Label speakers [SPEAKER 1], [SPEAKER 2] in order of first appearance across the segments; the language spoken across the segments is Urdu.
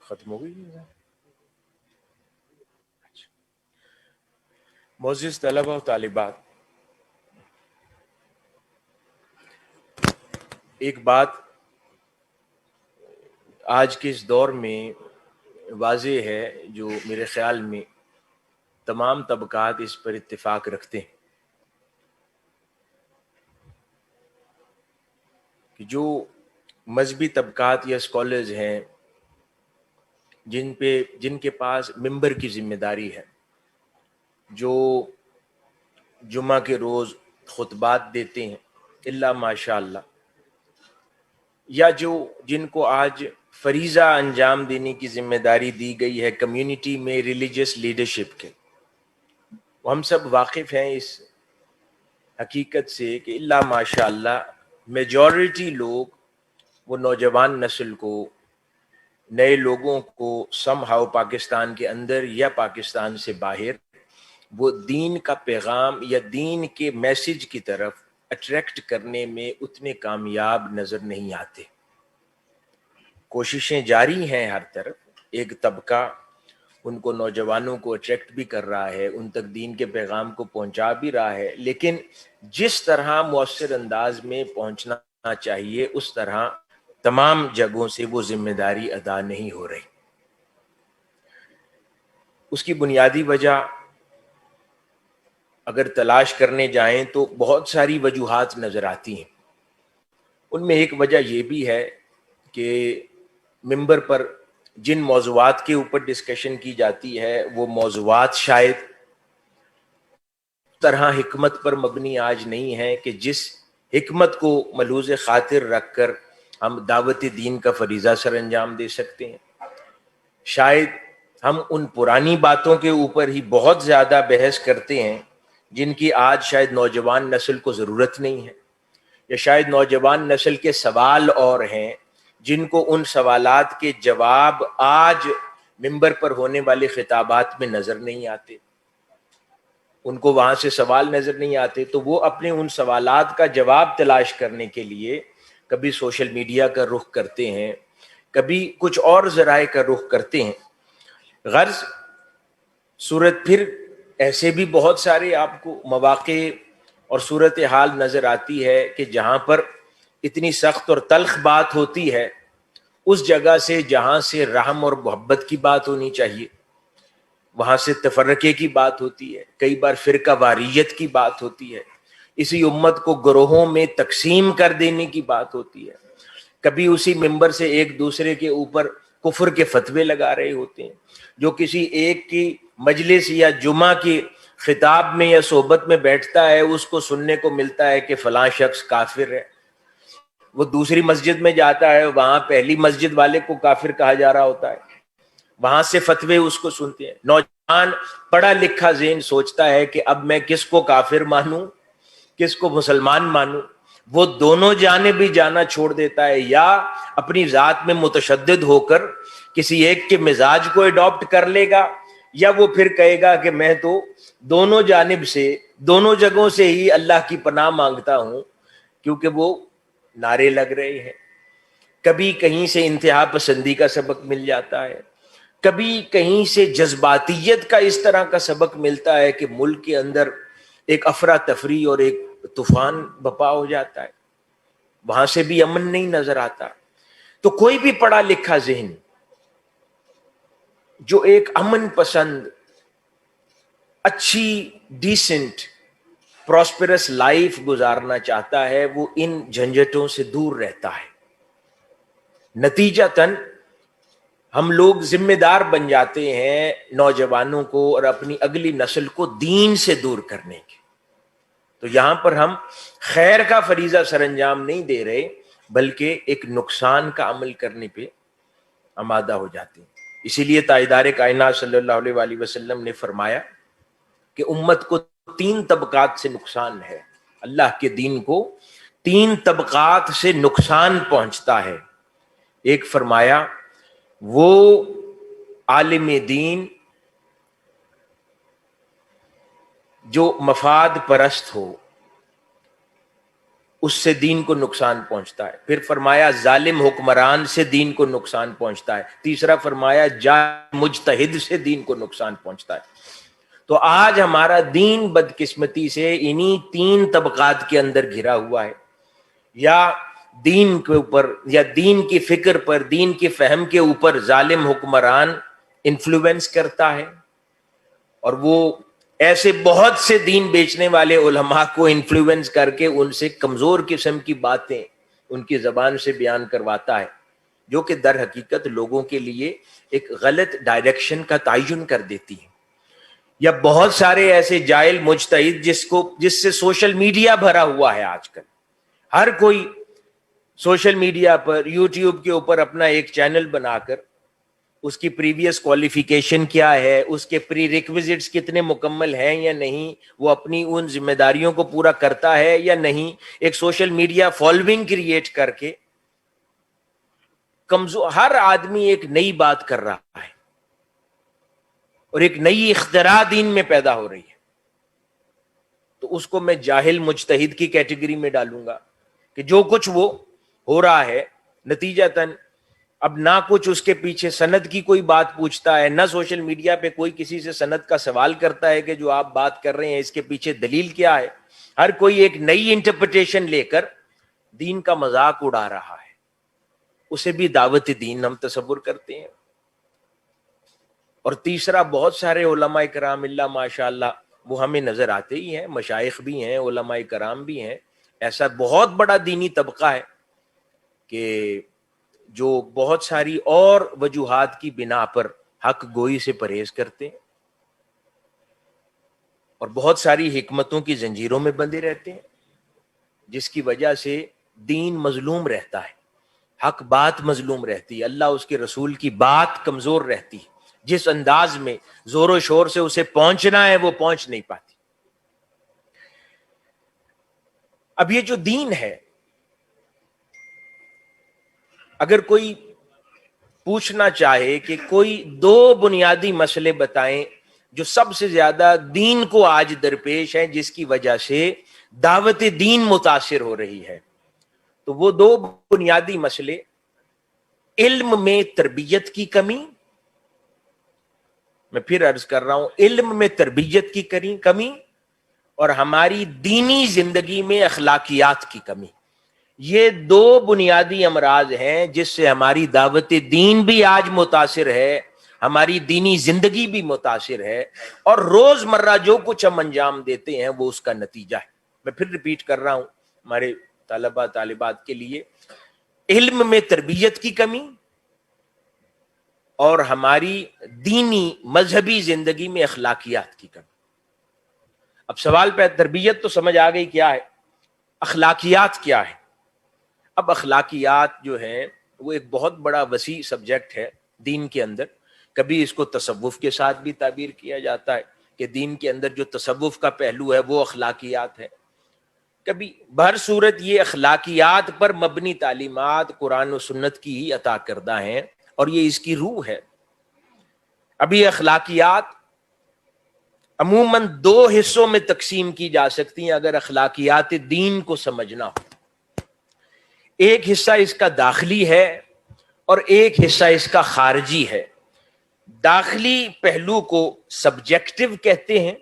[SPEAKER 1] ختم ہو گئی. معزز طلبہ و طالبات، ایک بات آج کے اس دور میں واضح ہے جو میرے خیال میں تمام طبقات اس پر اتفاق رکھتے ہیں کہ جو مذہبی طبقات یا اسکالرز ہیں جن کے پاس ممبر کی ذمہ داری ہے، جو جمعہ کے روز خطبات دیتے ہیں الا ماشاء اللہ، یا جن کو آج فریضہ انجام دینے کی ذمہ داری دی گئی ہے کمیونٹی میں ریلیجس لیڈرشپ کے، وہ ہم سب واقف ہیں اس حقیقت سے کہ الا ماشاء اللہ میجورٹی لوگ وہ نوجوان نسل کو، نئے لوگوں کو سم ہاؤ پاکستان کے اندر یا پاکستان سے باہر وہ دین کا پیغام یا دین کے میسج کی طرف اٹریکٹ کرنے میں اتنے کامیاب نظر نہیں آتے. کوششیں جاری ہیں ہر طرف، ایک طبقہ ان کو نوجوانوں کو اٹریکٹ بھی کر رہا ہے، ان تک دین کے پیغام کو پہنچا بھی رہا ہے، لیکن جس طرح مؤثر انداز میں پہنچنا چاہیے اس طرح تمام جگہوں سے وہ ذمہ داری ادا نہیں ہو رہی. اس کی بنیادی وجہ اگر تلاش کرنے جائیں تو بہت ساری وجوہات نظر آتی ہیں. ان میں ایک وجہ یہ بھی ہے کہ ممبر پر جن موضوعات کے اوپر ڈسکشن کی جاتی ہے وہ موضوعات شاید طرح حکمت پر مبنی آج نہیں ہے کہ جس حکمت کو ملحوظ خاطر رکھ کر ہم دعوت دین کا فریضہ سر انجام دے سکتے ہیں. شاید ہم ان پرانی باتوں کے اوپر ہی بہت زیادہ بحث کرتے ہیں جن کی آج شاید نوجوان نسل کو ضرورت نہیں ہے، یا شاید نوجوان نسل کے سوال اور ہیں جن کو ان سوالات کے جواب آج ممبر پر ہونے والے خطابات میں نظر نہیں آتے، ان کو وہاں سے سوال نظر نہیں آتے، تو وہ اپنے ان سوالات کا جواب تلاش کرنے کے لیے کبھی سوشل میڈیا کا رخ کرتے ہیں کبھی کچھ اور ذرائع کا رخ کرتے ہیں. غرض صورت پھر ایسے بھی بہت سارے آپ کو مواقع اور صورت حال نظر آتی ہے کہ جہاں پر اتنی سخت اور تلخ بات ہوتی ہے، اس جگہ سے جہاں سے رحم اور محبت کی بات ہونی چاہیے وہاں سے تفرقے کی بات ہوتی ہے، کئی بار فرقہ واریت کی بات ہوتی ہے، اسی امت کو گروہوں میں تقسیم کر دینے کی بات ہوتی ہے، کبھی اسی ممبر سے ایک دوسرے کے اوپر کفر کے فتوے لگا رہے ہوتے ہیں. جو کسی ایک کی مجلس یا جمعہ کی خطاب میں یا صحبت میں بیٹھتا ہے اس کو سننے کو ملتا ہے کہ فلاں شخص کافر ہے، وہ دوسری مسجد میں جاتا ہے وہاں پہلی مسجد والے کو کافر کہا جا رہا ہوتا ہے، وہاں سے فتوے اس کو سنتے ہیں. نوجوان پڑھا لکھا ذہن سوچتا ہے کہ اب میں کس کو کافر مانوں کس کو مسلمان مانوں، وہ دونوں جانب بھی جانا چھوڑ دیتا ہے، یا اپنی ذات میں متشدد ہو کر کسی ایک کے مزاج کو اڈاپٹ کر لے گا، یا وہ پھر کہے گا کہ میں تو دونوں جانب سے دونوں جگہوں سے ہی اللہ کی پناہ مانگتا ہوں، کیونکہ وہ نعرے لگ رہے ہیں. کبھی کہیں سے انتہا پسندی کا سبق مل جاتا ہے، کبھی کہیں سے جذباتیت کا اس طرح کا سبق ملتا ہے کہ ملک کے اندر ایک افراتفری اور ایک طوفان بپا ہو جاتا ہے، وہاں سے بھی امن نہیں نظر آتا. تو کوئی بھی پڑھا لکھا ذہن جو ایک امن پسند، اچھی ڈیسنٹ پراسپرس لائف گزارنا چاہتا ہے وہ ان جھنجھٹوں سے دور رہتا ہے. نتیجتاً ہم لوگ ذمہ دار بن جاتے ہیں نوجوانوں کو اور اپنی اگلی نسل کو دین سے دور کرنے کے. تو یہاں پر ہم خیر کا فریضہ سر انجام نہیں دے رہے بلکہ ایک نقصان کا عمل کرنے پہ آمادہ ہو جاتے ہیں. اسی لیے تاجدار کائنات صلی اللہ علیہ وآلہ وسلم نے فرمایا کہ امت کو 3 طبقات سے نقصان ہے، اللہ کے دین کو 3 طبقات سے نقصان پہنچتا ہے. ایک فرمایا وہ عالم دین جو مفاد پرست ہو اس سے دین کو نقصان پہنچتا ہے. پھر فرمایا ظالم حکمران سے دین کو نقصان پہنچتا ہے. تیسرا فرمایا جاہل مجتہد سے دین کو نقصان پہنچتا ہے. تو آج ہمارا دین بدقسمتی سے انہی 3 طبقات کے اندر گھرا ہوا ہے. یا دین کے اوپر یا دین کی فکر پر دین کی فہم کے اوپر ظالم حکمران انفلوئنس کرتا ہے، اور وہ ایسے بہت سے دین بیچنے والے علماء کو انفلوئنس کر کے ان سے کمزور قسم کی باتیں ان کی زبان سے بیان کرواتا ہے، جو کہ در حقیقت لوگوں کے لیے ایک غلط ڈائریکشن کا تعین کر دیتی ہے. یا بہت سارے ایسے جاہل مجتہد جس سے سوشل میڈیا بھرا ہوا ہے. آج کل ہر کوئی سوشل میڈیا پر یوٹیوب کے اوپر اپنا ایک چینل بنا کر اس کی پریویس کوالیفیکیشن کیا ہے، اس کے پری ریکویزٹس کتنے مکمل ہیں یا نہیں، وہ اپنی ان ذمہ داریوں کو پورا کرتا ہے یا نہیں، ایک سوشل میڈیا فالوئنگ کریٹ کر کے کمزور ہر آدمی ایک نئی بات کر رہا ہے اور ایک نئی اختراع دین میں پیدا ہو رہی ہے. تو اس کو میں جاہل مجتہد کی کیٹیگری میں ڈالوں گا کہ جو کچھ وہ ہو رہا ہے نتیجتاً اب نہ کچھ اس کے پیچھے سند کی کوئی بات پوچھتا ہے، نہ سوشل میڈیا پہ کوئی کسی سے سند کا سوال کرتا ہے کہ جو آپ بات کر رہے ہیں اس کے پیچھے دلیل کیا ہے. ہر کوئی ایک نئی انٹرپریٹیشن لے کر دین کا مذاق اڑا رہا ہے، اسے بھی دعوت دین ہم تصور کرتے ہیں. اور تیسرا بہت سارے علماء کرام اللہ ماشاء اللہ وہ ہمیں نظر آتے ہی ہیں، مشائخ بھی ہیں، علماء کرام بھی ہیں. ایسا بہت بڑا دینی طبقہ ہے کہ جو بہت ساری اور وجوہات کی بنا پر حق گوئی سے پرہیز کرتے ہیں اور بہت ساری حکمتوں کی زنجیروں میں بندھے رہتے ہیں، جس کی وجہ سے دین مظلوم رہتا ہے، حق بات مظلوم رہتی ہے، اللہ اس کے رسول کی بات کمزور رہتی ہے. جس انداز میں زور و شور سے اسے پہنچنا ہے وہ پہنچ نہیں پاتی. اب یہ جو دین ہے، اگر کوئی پوچھنا چاہے کہ کوئی 2 بنیادی مسئلے بتائیں جو سب سے زیادہ دین کو آج درپیش ہیں جس کی وجہ سے دعوت دین متاثر ہو رہی ہے، تو وہ 2 بنیادی مسئلے علم میں تربیت کی کمی، میں پھر عرض کر رہا ہوں، علم میں تربیت کی کمی اور ہماری دینی زندگی میں اخلاقیات کی کمی، یہ دو بنیادی امراض ہیں جس سے ہماری دعوت دین بھی آج متاثر ہے، ہماری دینی زندگی بھی متاثر ہے، اور روز مرہ جو کچھ ہم انجام دیتے ہیں وہ اس کا نتیجہ ہے۔ میں پھر ریپیٹ کر رہا ہوں ہمارے طلبہ طالبات کے لیے، علم میں تربیت کی کمی اور ہماری دینی مذہبی زندگی میں اخلاقیات کی کمی۔ اب سوال پہ، تربیت تو سمجھ آ گئی کیا ہے، اخلاقیات کیا ہے؟ اب اخلاقیات جو ہیں وہ ایک بہت بڑا وسیع سبجیکٹ ہے دین کے اندر۔ کبھی اس کو تصوف کے ساتھ بھی تعبیر کیا جاتا ہے کہ دین کے اندر جو تصوف کا پہلو ہے وہ اخلاقیات ہے۔ کبھی بہر صورت یہ اخلاقیات پر مبنی تعلیمات قرآن و سنت کی ہی عطا کردہ ہیں اور یہ اس کی روح ہے۔ اب یہ اخلاقیات عموماً دو حصوں میں تقسیم کی جا سکتی ہیں اگر اخلاقیات دین کو سمجھنا ہو۔ ایک حصہ اس کا داخلی ہے اور ایک حصہ اس کا خارجی ہے۔ داخلی پہلو کو سبجیکٹو کہتے ہیں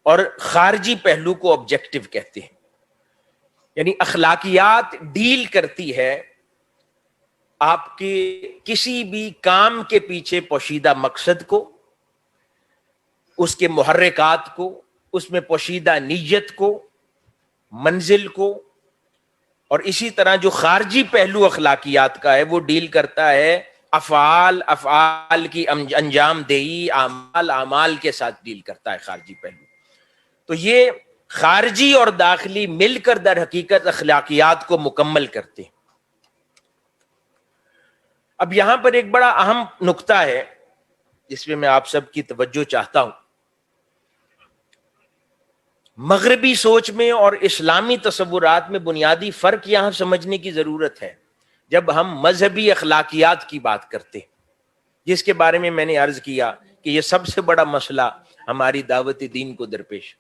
[SPEAKER 1] اور خارجی پہلو کو آبجیکٹو کہتے ہیں۔ یعنی اخلاقیات ڈیل کرتی ہے آپ کے کسی بھی کام کے پیچھے پوشیدہ مقصد کو، اس کے محرکات کو، اس میں پوشیدہ نیت کو، منزل کو، اور اسی طرح جو خارجی پہلو اخلاقیات کا ہے وہ ڈیل کرتا ہے افعال کی انجام دہی، اعمال کے ساتھ ڈیل کرتا ہے خارجی پہلو۔ تو یہ خارجی اور داخلی مل کر در حقیقت اخلاقیات کو مکمل کرتے ہیں۔ اب یہاں پر ایک بڑا اہم نقطہ ہے جس میں آپ سب کی توجہ چاہتا ہوں۔ مغربی سوچ میں اور اسلامی تصورات میں بنیادی فرق یہاں سمجھنے کی ضرورت ہے جب ہم مذہبی اخلاقیات کی بات کرتے ہیں، جس کے بارے میں میں نے عرض کیا کہ یہ سب سے بڑا مسئلہ ہماری دعوت دین کو درپیش۔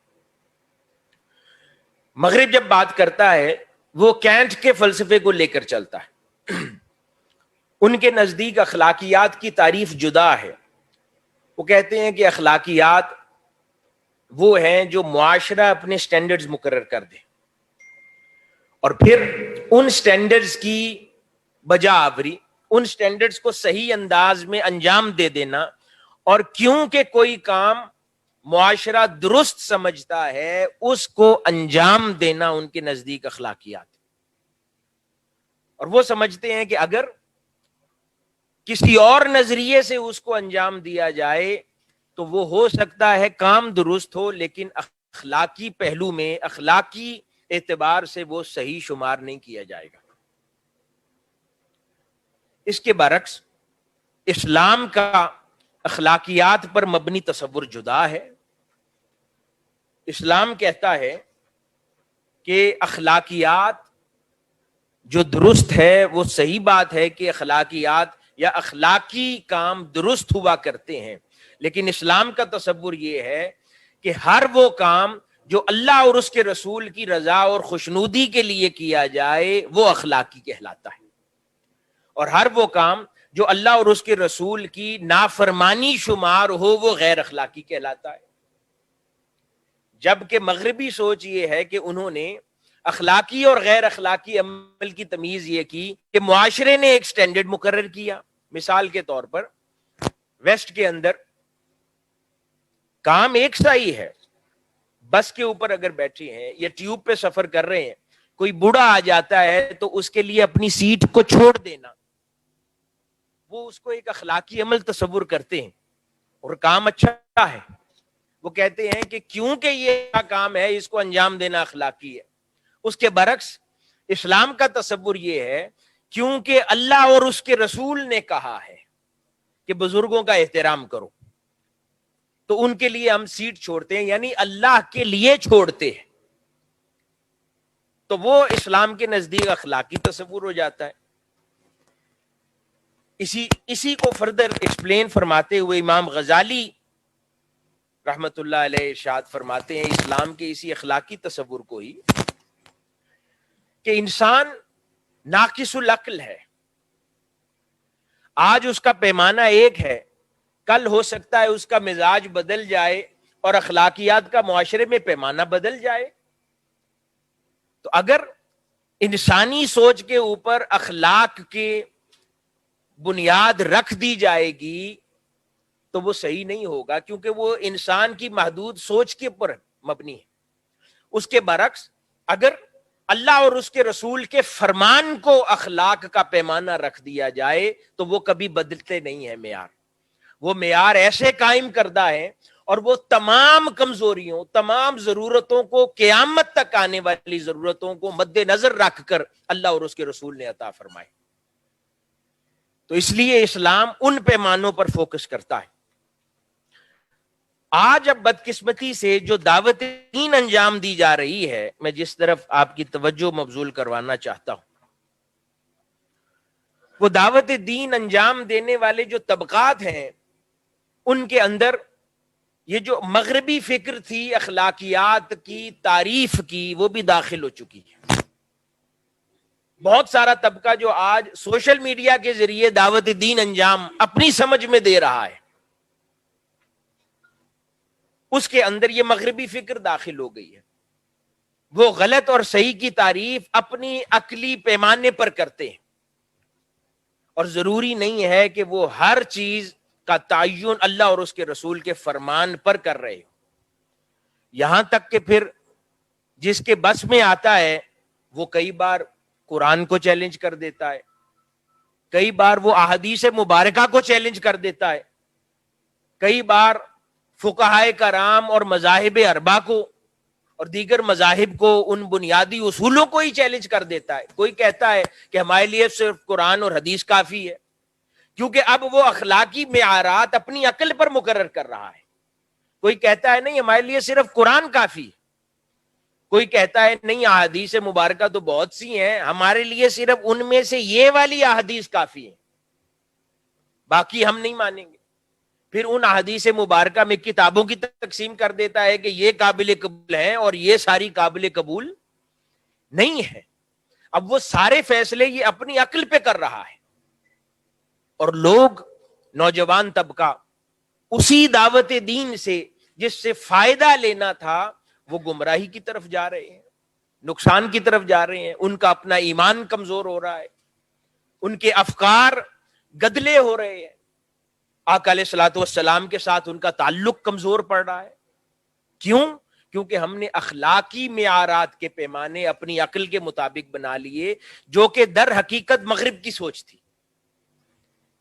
[SPEAKER 1] مغرب جب بات کرتا ہے وہ کینٹ کے فلسفے کو لے کر چلتا ہے۔ ان کے نزدیک اخلاقیات کی تعریف جدا ہے۔ وہ کہتے ہیں کہ اخلاقیات وہ ہیں جو معاشرہ اپنے سٹینڈرڈز مقرر کر دے اور پھر ان سٹینڈرڈز کی بجا آوری، ان سٹینڈرڈز کو صحیح انداز میں انجام دے دینا، اور کیونکہ کوئی کام معاشرہ درست سمجھتا ہے اس کو انجام دینا ان کے نزدیک اخلاقیات۔ اور وہ سمجھتے ہیں کہ اگر کسی اور نظریے سے اس کو انجام دیا جائے تو وہ ہو سکتا ہے کام درست ہو لیکن اخلاقی پہلو میں، اخلاقی اعتبار سے وہ صحیح شمار نہیں کیا جائے گا۔ اس کے برعکس اسلام کا اخلاقیات پر مبنی تصور جدا ہے۔ اسلام کہتا ہے کہ اخلاقیات جو درست ہے وہ صحیح بات ہے کہ اخلاقیات یا اخلاقی کام درست ہوا کرتے ہیں، لیکن اسلام کا تصور یہ ہے کہ ہر وہ کام جو اللہ اور اس کے رسول کی رضا اور خوشنودی کے لیے کیا جائے وہ اخلاقی کہلاتا ہے، اور ہر وہ کام جو اللہ اور اس کے رسول کی نافرمانی شمار ہو وہ غیر اخلاقی کہلاتا ہے۔ جبکہ مغربی سوچ یہ ہے کہ انہوں نے اخلاقی اور غیر اخلاقی عمل کی تمیز یہ کی کہ معاشرے نے ایک سٹینڈرڈ مقرر کیا۔ مثال کے طور پر ویسٹ کے اندر کام ایک سا ہی ہے، بس کے اوپر اگر بیٹھے ہیں یا ٹیوب پہ سفر کر رہے ہیں، کوئی بوڑھا آ جاتا ہے تو اس کے لیے اپنی سیٹ کو چھوڑ دینا، وہ اس کو ایک اخلاقی عمل تصور کرتے ہیں اور کام اچھا ہے۔ وہ کہتے ہیں کہ کیونکہ یہ کام ہے اس کو انجام دینا اخلاقی ہے۔ اس کے برعکس اسلام کا تصور یہ ہے کیونکہ اللہ اور اس کے رسول نے کہا ہے کہ بزرگوں کا احترام کرو، تو ان کے لیے ہم سیٹ چھوڑتے ہیں، یعنی اللہ کے لیے چھوڑتے ہیں، تو وہ اسلام کے نزدیک اخلاقی تصور ہو جاتا ہے۔ اسی کو فردر ایکسپلین فرماتے ہوئے امام غزالی رحمت اللہ علیہ ارشاد فرماتے ہیں اسلام کے اسی اخلاقی تصور کو ہی کہ انسان ناقص العقل ہے، آج اس کا پیمانہ ایک ہے، کل ہو سکتا ہے اس کا مزاج بدل جائے اور اخلاقیات کا معاشرے میں پیمانہ بدل جائے۔ تو اگر انسانی سوچ کے اوپر اخلاق کی بنیاد رکھ دی جائے گی تو وہ صحیح نہیں ہوگا، کیونکہ وہ انسان کی محدود سوچ کے اوپر مبنی ہے۔ اس کے برعکس اگر اللہ اور اس کے رسول کے فرمان کو اخلاق کا پیمانہ رکھ دیا جائے تو وہ کبھی بدلتے نہیں ہیں معیار، وہ معیار ایسے قائم کردہ ہے اور وہ تمام کمزوریوں، تمام ضرورتوں کو، قیامت تک آنے والی ضرورتوں کو مد نظر رکھ کر اللہ اور اس کے رسول نے عطا فرمائے۔ تو اس لیے اسلام ان پیمانوں پر فوکس کرتا ہے۔ آج اب بدقسمتی سے جو دعوت دین انجام دی جا رہی ہے، میں جس طرف آپ کی توجہ مبذول کروانا چاہتا ہوں، وہ دعوت دین انجام دینے والے جو طبقات ہیں ان کے اندر یہ جو مغربی فکر تھی اخلاقیات کی، تعریف کی، وہ بھی داخل ہو چکی ہے۔ بہت سارا طبقہ جو آج سوشل میڈیا کے ذریعے دعوت دین انجام اپنی سمجھ میں دے رہا ہے، اس کے اندر یہ مغربی فکر داخل ہو گئی ہے۔ وہ غلط اور صحیح کی تعریف اپنی عقلی پیمانے پر کرتے ہیں، اور ضروری نہیں ہے کہ وہ ہر چیز کا تعین اللہ اور اس کے رسول کے فرمان پر کر رہے ہو۔ یہاں تک کہ پھر جس کے بس میں آتا ہے وہ کئی بار قرآن کو چیلنج کر دیتا ہے، کئی بار وہ احادیث مبارکہ کو چیلنج کر دیتا ہے، کئی بار فقہائے کرام اور مذاہب اربعہ کو اور دیگر مذاہب کو، ان بنیادی اصولوں کو ہی چیلنج کر دیتا ہے۔ کوئی کہتا ہے کہ ہمارے لیے صرف قرآن اور حدیث کافی ہے، کیونکہ اب وہ اخلاقی معیارات اپنی عقل پر مقرر کر رہا ہے۔ کوئی کہتا ہے نہیں، ہمارے لیے صرف قرآن کافی ہے۔ کوئی کہتا ہے نہیں، احادیث مبارکہ تو بہت سی ہیں، ہمارے لیے صرف ان میں سے یہ والی احادیث کافی ہے، باقی ہم نہیں مانیں گے۔ پھر ان احادیث مبارکہ میں کتابوں کی تقسیم کر دیتا ہے کہ یہ قابل قبول ہیں اور یہ ساری قابل قبول نہیں ہے۔ اب وہ سارے فیصلے یہ اپنی عقل پہ کر رہا ہے، اور لوگ، نوجوان طبقہ، اسی دعوت دین سے جس سے فائدہ لینا تھا وہ گمراہی کی طرف جا رہے ہیں، نقصان کی طرف جا رہے ہیں۔ ان کا اپنا ایمان کمزور ہو رہا ہے، ان کے افکار گدلے ہو رہے ہیں، آقا علیہ الصلوۃ والسلام کے ساتھ ان کا تعلق کمزور پڑ رہا ہے۔ کیوں؟ کیونکہ ہم نے اخلاقی معیارات کے پیمانے اپنی عقل کے مطابق بنا لیے، جو کہ در حقیقت مغرب کی سوچ تھی۔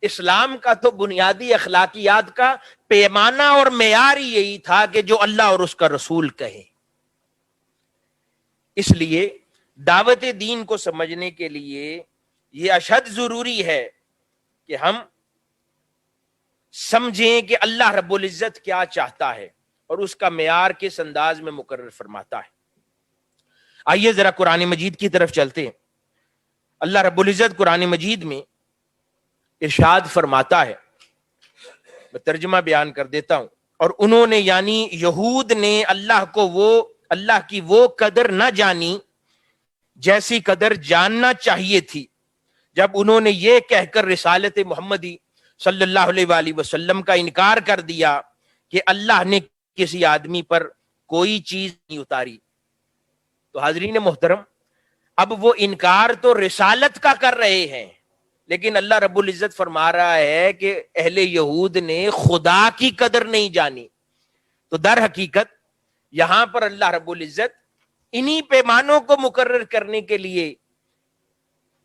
[SPEAKER 1] اسلام کا تو بنیادی اخلاقیات کا پیمانہ اور معیار ہی یہی تھا کہ جو اللہ اور اس کا رسول کہے۔ اس لیے دعوت دین کو سمجھنے کے لیے یہ اشد ضروری ہے کہ ہم سمجھیں کہ اللہ رب العزت کیا چاہتا ہے اور اس کا معیار کس انداز میں مقرر فرماتا ہے۔ آئیے ذرا قرآن مجید کی طرف چلتے ہیں۔ اللہ رب العزت قرآن مجید میں ارشاد فرماتا ہے، میں ترجمہ بیان کر دیتا ہوں، اور انہوں نے یعنی یہود نے اللہ کی وہ قدر نہ جانی جیسی قدر جاننا چاہیے تھی، جب انہوں نے یہ کہہ کر رسالت محمدی صلی اللہ علیہ وآلہ وسلم کا انکار کر دیا کہ اللہ نے کسی آدمی پر کوئی چیز نہیں اتاری۔ تو حاضرین محترم، اب وہ انکار تو رسالت کا کر رہے ہیں، لیکن اللہ رب العزت فرما رہا ہے کہ اہل یہود نے خدا کی قدر نہیں جانی۔ تو در حقیقت یہاں پر اللہ رب العزت انہی پیمانوں کو مقرر کرنے کے لیے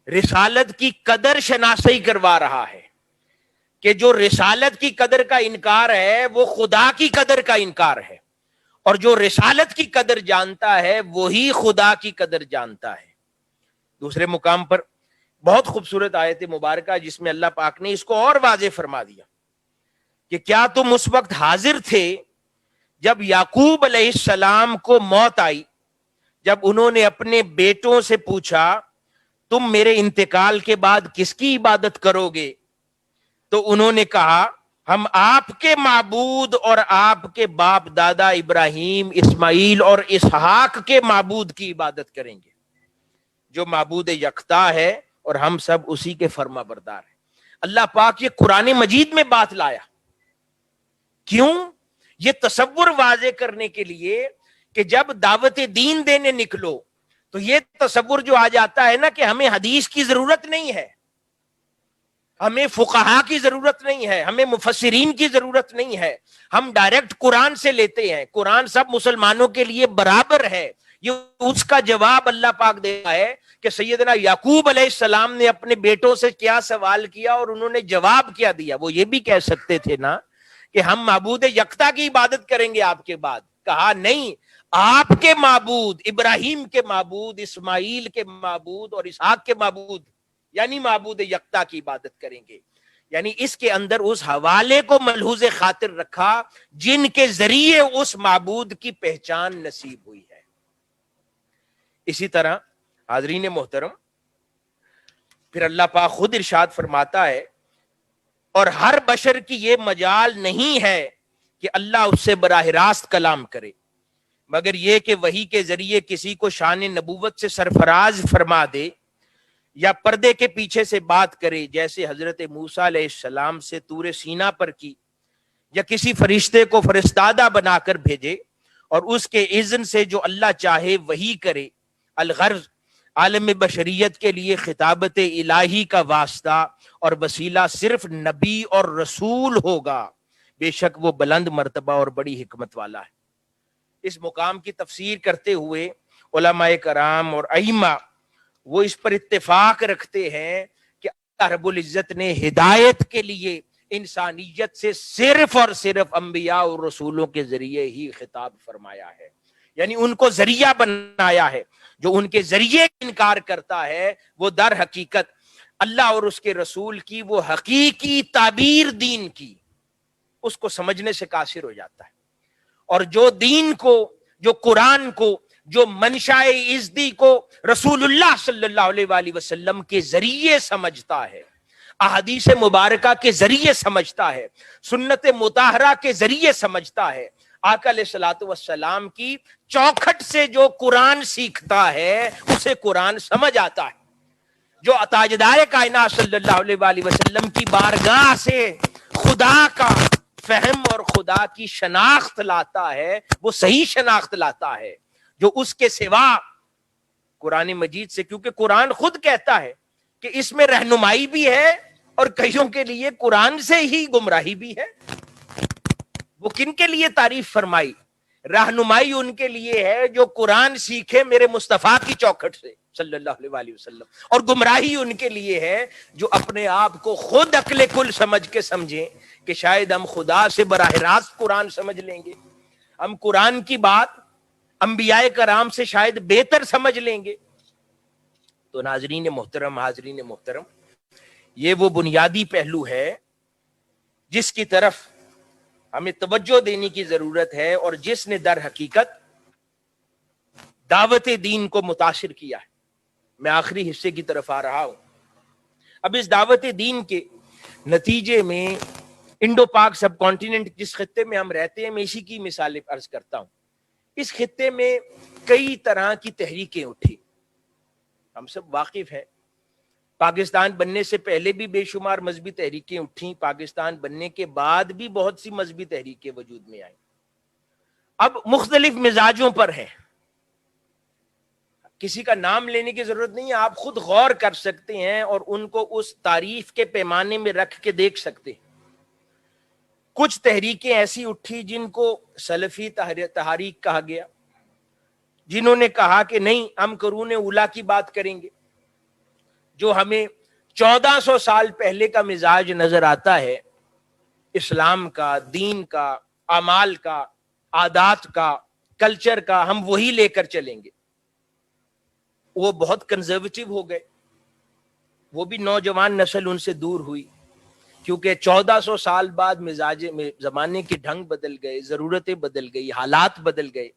[SPEAKER 1] رسالت کی قدر شناسی کروا رہا ہے کہ جو رسالت کی قدر کا انکار ہے وہ خدا کی قدر کا انکار ہے، اور جو رسالت کی قدر جانتا ہے وہی خدا کی قدر جانتا ہے۔ دوسرے مقام پر بہت خوبصورت آیت مبارکہ جس میں اللہ پاک نے اس کو اور واضح فرما دیا کہ کیا تم اس وقت حاضر تھے جب یعقوب علیہ السلام کو موت آئی، جب انہوں نے اپنے بیٹوں سے پوچھا تم میرے انتقال کے بعد کس کی عبادت کرو گے؟ تو انہوں نے کہا ہم آپ کے معبود اور آپ کے باپ دادا ابراہیم، اسماعیل اور اسحاق کے معبود کی عبادت کریں گے، جو معبود یکتا ہے اور ہم سب اسی کے فرما بردار ہیں۔ اللہ پاک یہ قرآن مجید میں بات لایا. کیوں؟ یہ تصور واضح کرنے کے لیے کہ جب دعوت دین دینے نکلو تو یہ تصور جو آ جاتا ہے نا کہ ہمیں حدیث کی ضرورت نہیں ہے، ہمیں فقہا کی ضرورت نہیں ہے، ہمیں مفسرین کی ضرورت نہیں ہے، ہم ڈائریکٹ قرآن سے لیتے ہیں، قرآن سب مسلمانوں کے لیے برابر ہے. یہ اس کا جواب اللہ پاک دیتا ہے کہ سیدنا یعقوب علیہ السلام نے اپنے بیٹوں سے کیا سوال کیا اور انہوں نے جواب کیا دیا. وہ یہ بھی کہہ سکتے تھے نا کہ ہم معبود یکتا کی عبادت کریں گے آپ کے بعد. کہا نہیں، آپ کے معبود، ابراہیم کے معبود، اسماعیل کے معبود اور اسحاق کے معبود یعنی معبود یکتا کی عبادت کریں گے. یعنی اس کے اندر اس حوالے کو ملحوظ خاطر رکھا جن کے ذریعے اس معبود کی پہچان نصیب ہوئی ہے. اسی طرح حاضرین محترم پھر اللہ پاک خود ارشاد فرماتا ہے اور ہر بشر کی یہ مجال نہیں ہے کہ اللہ اس سے براہ راست کلام کرے مگر یہ کہ وحی کے ذریعے کسی کو شان نبوت سے سرفراز فرما دے یا پردے کے پیچھے سے بات کرے، جیسے حضرت موسیٰ علیہ السلام سے طور سینا پر کی، یا کسی فرشتے کو فرستادہ بنا کر بھیجے اور اس کے اذن سے جو اللہ چاہے وہی کرے. الغرض عالم بشریت کے لیے خطابت الہی کا واسطہ اور وسیلہ صرف نبی اور رسول ہوگا، بے شک وہ بلند مرتبہ اور بڑی حکمت والا ہے. اس مقام کی تفسیر کرتے ہوئے علماء کرام اور ائمہ وہ اس پر اتفاق رکھتے ہیں کہ اللہ رب العزت نے ہدایت کے لیے انسانیت سے صرف اور صرف انبیاء اور رسولوں کے ذریعے ہی خطاب فرمایا ہے. یعنی ان کو ذریعہ بنایا ہے. جو ان کے ذریعے انکار کرتا ہے وہ در حقیقت اللہ اور اس کے رسول کی وہ حقیقی تعبیر دین کی اس کو سمجھنے سے قاصر ہو جاتا ہے. اور جو دین کو، جو قرآن کو، جو منشاء ازدی کو رسول اللہ صلی اللہ علیہ وآلہ وسلم کے ذریعے سمجھتا ہے، احادیث مبارکہ کے ذریعے سمجھتا ہے، سنت مطہرہ کے ذریعے سمجھتا ہے، آقا علیہ الصلوۃ والسلام کی چوکھٹ سے جو قرآن سیکھتا ہے اسے قرآن سمجھ آتا ہے. جو تاجدار کائنات صلی اللہ علیہ وآلہ وسلم کی بارگاہ سے خدا کا فہم اور خدا کی شناخت لاتا ہے وہ صحیح شناخت لاتا ہے جو اس کے سوا قرآن مجید سے، کیونکہ قرآن خود کہتا ہے کہ اس میں رہنمائی بھی ہے اور کئیوں کے لیے قرآن سے ہی گمراہی بھی ہے. وہ کن کے لیے تعریف فرمائی؟ رہنمائی ان کے لیے ہے جو قرآن سیکھے میرے مصطفیٰ کی چوکھٹ سے صلی اللہ علیہ وآلہ وسلم، اور گمراہی ان کے لیے ہے جو اپنے آپ کو خود عقل کل سمجھ کے سمجھیں کہ شاید ہم خدا سے براہ راست قرآن سمجھ لیں گے، ہم قرآن کی بات انبیاء کرام سے شاید بہتر سمجھ لیں گے. تو ناظرین محترم، حاضرین محترم، یہ وہ بنیادی پہلو ہے جس کی طرف ہمیں توجہ دینے کی ضرورت ہے اور جس نے در حقیقت دعوت دین کو متاثر کیا ہے. میں آخری حصے کی طرف آ رہا ہوں. اب اس دعوت دین کے نتیجے میں انڈو پاک سب کانٹیننٹ جس خطے میں ہم رہتے ہیں میں اسی کی مثال عرض کرتا ہوں. اس خطے میں کئی طرح کی تحریکیں اٹھی، ہم سب واقف ہیں. پاکستان بننے سے پہلے بھی بے شمار مذہبی تحریکیں اٹھیں، پاکستان بننے کے بعد بھی بہت سی مذہبی تحریکیں وجود میں آئیں. اب مختلف مزاجوں پر ہیں، کسی کا نام لینے کی ضرورت نہیں ہے، آپ خود غور کر سکتے ہیں اور ان کو اس تعریف کے پیمانے میں رکھ کے دیکھ سکتے ہیں. کچھ تحریکیں ایسی اٹھی جن کو سلفی تحریک کہا گیا، جنہوں نے کہا کہ نہیں ہم قرون اولیٰ کی بات کریں گے، جو ہمیں 1400 سال پہلے کا مزاج نظر آتا ہے اسلام کا، دین کا، اعمال کا، عادات کا، کلچر کا، ہم وہی لے کر چلیں گے. وہ بہت کنزرویٹو ہو گئے، وہ بھی نوجوان نسل ان سے دور ہوئی کیونکہ 1400 سال بعد مزاج میں زمانے کے ڈھنگ بدل گئے، ضرورتیں بدل گئی، حالات بدل گئے.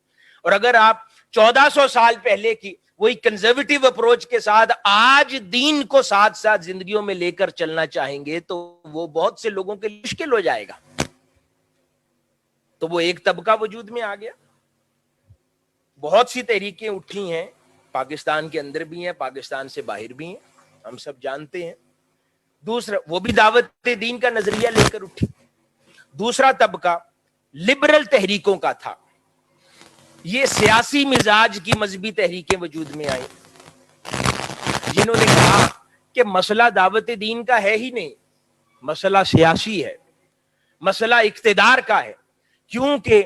[SPEAKER 1] اور اگر آپ 1400 سال پہلے کی وہی کنزرویٹو اپروچ کے ساتھ آج دین کو ساتھ ساتھ زندگیوں میں لے کر چلنا چاہیں گے تو وہ بہت سے لوگوں کے لیے مشکل ہو جائے گا. تو وہ ایک طبقہ وجود میں آ گیا. بہت سی تحریکیں اٹھی ہیں، پاکستان کے اندر بھی ہیں، پاکستان سے باہر بھی ہیں، ہم سب جانتے ہیں. دوسرا وہ بھی دعوت دین کا نظریہ لے کر اٹھی. دوسرا طبقہ لبرل تحریکوں کا تھا. یہ سیاسی مزاج کی مذہبی تحریکیں وجود میں آئیں جنہوں نے کہا کہ مسئلہ دعوت دین کا ہے ہی نہیں, مسئلہ سیاسی ہے, مسئلہ اقتدار کا ہے, کیونکہ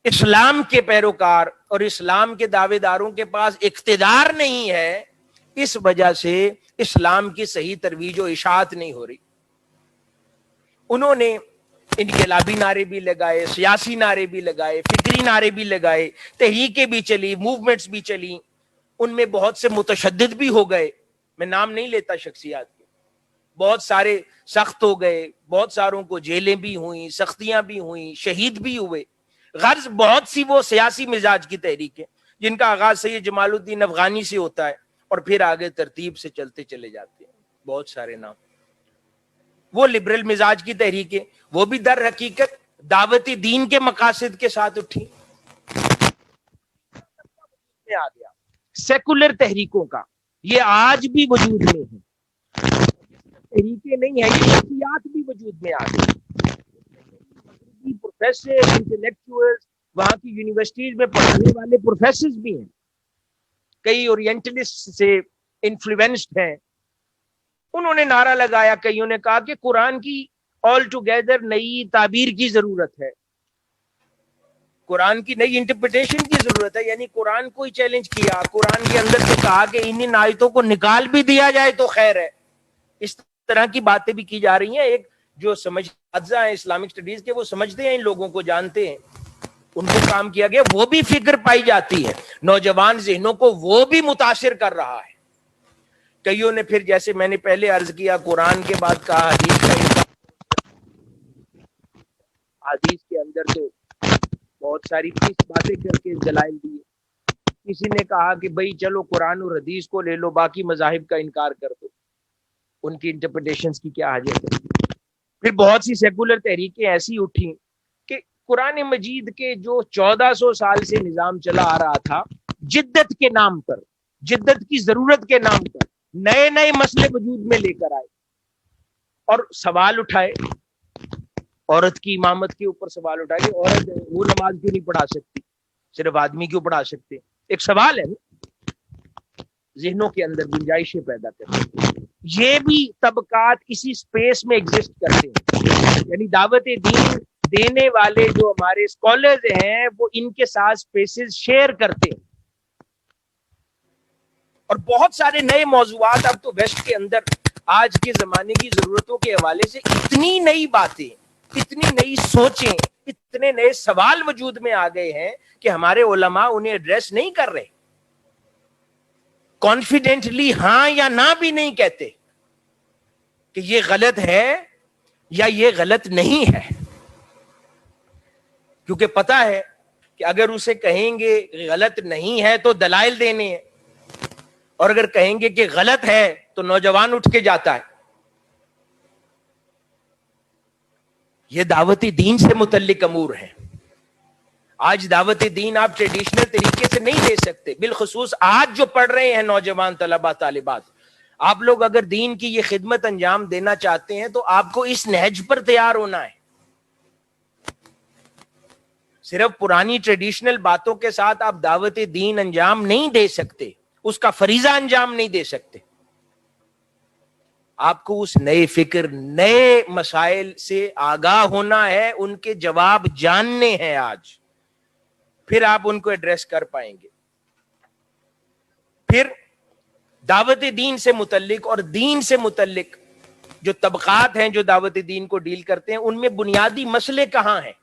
[SPEAKER 1] اسلام کے پیروکار اور اسلام کے دعوے داروں کے پاس اقتدار نہیں ہے, اس وجہ سے اسلام کی صحیح ترویج و اشاعت نہیں ہو رہی. انہوں نے انقلابی نعرے بھی لگائے, سیاسی نعرے بھی لگائے, فکری نعرے بھی لگائے, تحریکیں بھی چلی, موومنٹس بھی چلی, ان میں بہت سے متشدد بھی ہو گئے, میں نام نہیں لیتا شخصیات کے, بہت سارے سخت ہو گئے, بہت ساروں کو جیلیں بھی ہوئیں, سختیاں بھی ہوئیں, شہید بھی ہوئے. غرض بہت سی وہ سیاسی مزاج کی تحریکیں جن کا آغاز سید جمال الدین افغانی سے ہوتا ہے اور پھر آگے ترتیب سے چلتے چلے جاتے ہیں, بہت سارے نام. وہ لبرل مزاج کی تحریکیں وہ بھی در حقیقت دعوت دین کے مقاصد کے ساتھ اٹھی. آ گیا سیکولر تحریکوں کا, یہ آج بھی وجود میں ہے, تحریکیں نہیں ہیں, یہ شخصیات بھی وجود میں آ گئی. پروفیسر, انٹلیکچوئل, وہاں کی یونیورسٹیز میں پڑھانے والے پروفیسرز بھی ہیں, کئی اورینٹلسٹ سے انفلوئنسڈ ہیں. انہوں نے نعرہ لگایا, کئیوں نے کہا کہ قرآن کی آل ٹوگیدر نئی تعبیر کی ضرورت ہے, قرآن کی نئی انٹرپریٹیشن کی ضرورت ہے. یعنی قرآن کو ہی چیلنج کیا, قرآن کے اندر سے کہا کہ ان آیتوں کو نکال بھی دیا جائے تو خیر ہے. اس طرح کی باتیں بھی کی جا رہی ہیں. ایک جو سمجھ اجزاء ہیں اسلامک اسٹڈیز کے, وہ سمجھتے ہیں, ان لوگوں کو جانتے ہیں, ان کو کام کیا گیا, وہ بھی فکر پائی جاتی ہے, نوجوان ذہنوں کو وہ بھی متاثر کر رہا ہے. کئیوں نے پھر جیسے میں نے پہلے عرض کیا, قرآن کے بعد کہا حدیث کا, حدیث کے اندر تو بہت ساری باتیں کر کے دلائل دیے. کسی نے کہا کہ بھئی چلو قرآن اور حدیث کو لے لو, باقی مذاہب کا انکار کر دو, ان کی انٹرپریٹیشنز کی کیا حاجت ہے. پھر بہت سی سیکولر تحریکیں ایسی اٹھیں کہ قرآن مجید کے جو 1400 سال سے نظام چلا آ رہا تھا, جدت کے نام پر, جدت کی ضرورت کے نام پر نئے نئے مسئلے وجود میں لے کر آئے اور سوال اٹھائے. عورت کی امامت کے اوپر سوال اٹھائے کہ عورت وہ نماز کیوں نہیں پڑھا سکتی, صرف آدمی کیوں پڑھا سکتے. ایک سوال ہے, ذہنوں کے اندر گنجائشیں پیدا کرتے. یہ بھی طبقات اسی سپیس میں ایگزسٹ کرتے ہیں. یعنی دعوت دین دینے والے جو ہمارے اسکالرز ہیں وہ ان کے ساتھ سپیسز شیئر کرتے ہیں. اور بہت سارے نئے موضوعات اب تو ویسٹ کے اندر آج کے زمانے کی ضرورتوں کے حوالے سے اتنی نئی باتیں, اتنی نئی سوچیں, اتنے نئے سوال وجود میں آ گئے ہیں کہ ہمارے علماء انہیں ایڈریس نہیں کر رہے, کانفیڈنٹلی ہاں یا نہ بھی نہیں کہتے کہ یہ غلط ہے یا یہ غلط نہیں ہے, کیونکہ پتا ہے کہ اگر اسے کہیں گے غلط نہیں ہے تو دلائل دینے ہیں, اور اگر کہیں گے کہ غلط ہے تو نوجوان اٹھ کے جاتا ہے. یہ دعوت دین سے متعلق امور ہیں. آج دعوت دین آپ ٹریڈیشنل طریقے سے نہیں دے سکتے, بالخصوص آج جو پڑھ رہے ہیں نوجوان طلبہ طالبات. آپ لوگ اگر دین کی یہ خدمت انجام دینا چاہتے ہیں تو آپ کو اس نہج پر تیار ہونا ہے. صرف پرانی ٹریڈیشنل باتوں کے ساتھ آپ دعوت دین انجام نہیں دے سکتے, اس کا فریضہ انجام نہیں دے سکتے. آپ کو اس نئے فکر, نئے مسائل سے آگاہ ہونا ہے, ان کے جواب جاننے ہیں آج, پھر آپ ان کو ایڈریس کر پائیں گے. پھر دعوت دین سے متعلق اور دین سے متعلق جو طبقات ہیں جو دعوت دین کو ڈیل کرتے ہیں, ان میں بنیادی مسئلے کہاں ہیں